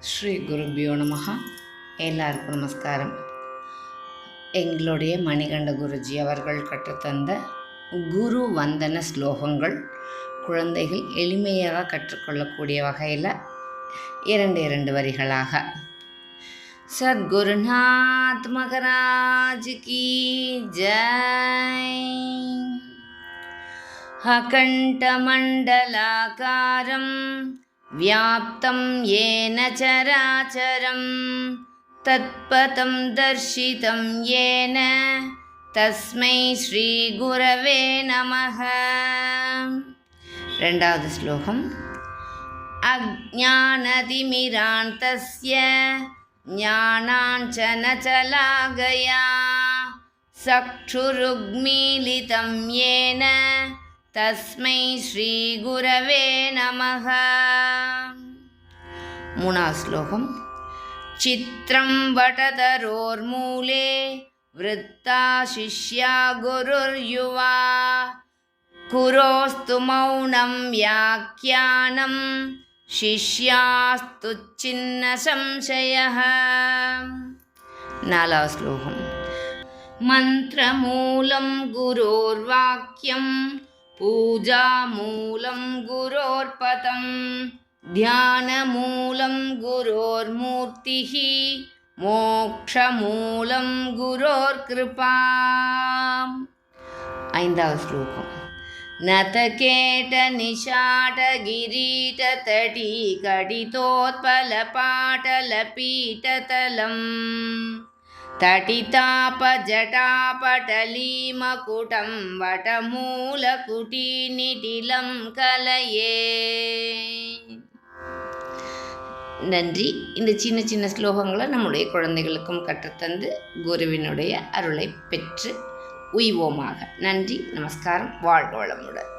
ஸ்ரீ குருபியோ நமஹ. எல்லாருக்கும் நமஸ்காரம். எங்களுடைய மணிகண்ட குருஜி அவர்கள் கற்றுத்தந்த குரு வந்தன ஸ்லோகங்கள் குழந்தைகள் எளிமையாக கற்றுக்கொள்ளக்கூடிய வகையில் இரண்டு வரிகளாக. சத்குருநாத் மகராஜ் கி ஜெய். அகண்ட மண்டலாகாரம் व्याप्तं येन चराचरं तत्पदं दर्शितं येन तस्मै श्रीगुरवे नमः. ரெண்டாவது ஸ்லோகம். अज्ञानतिमिरान्तस्य ज्ञानाञ्जनशलाकया चक्षुरुन्मीलितं येन तस्मै श्रीगुरवे नमः. மூணாவது ஸ்லோகம். சித்ரம் வடதரோர்மூலே விருத்தா சிஷ்யா குருர்யுவா குரோஸ்து மௌனம் வியாக்கியானம் சிஷ்யாஸ்து சின்ன சம்சயः. நாலாவது ஸ்லோகம். மந்திரமூலம் குரோர்வாக்யம் पूजामूलं गुरोर्पदं ध्यानमूलं गुरोर्मूर्तिः मोक्षमूलं गुरोर्कृपा. ஐந்தாவது ஸ்லோகம். नतकेटनिषाटगिरीटतटी कटितोत्पलपाटलपीठतलम् तटितापजटापटलीमकुटं वटमूलकुटीनिटिलं कलये. நன்றி. இந்த சின்ன சின்ன ஸ்லோகங்களை நம்முடைய குழந்தைகளுக்கும் கற்றுத்தந்து குருவினுடைய அருளை பெற்று உய்வோமாக. நன்றி, நமஸ்காரம். வாழ்க வளமுடன்.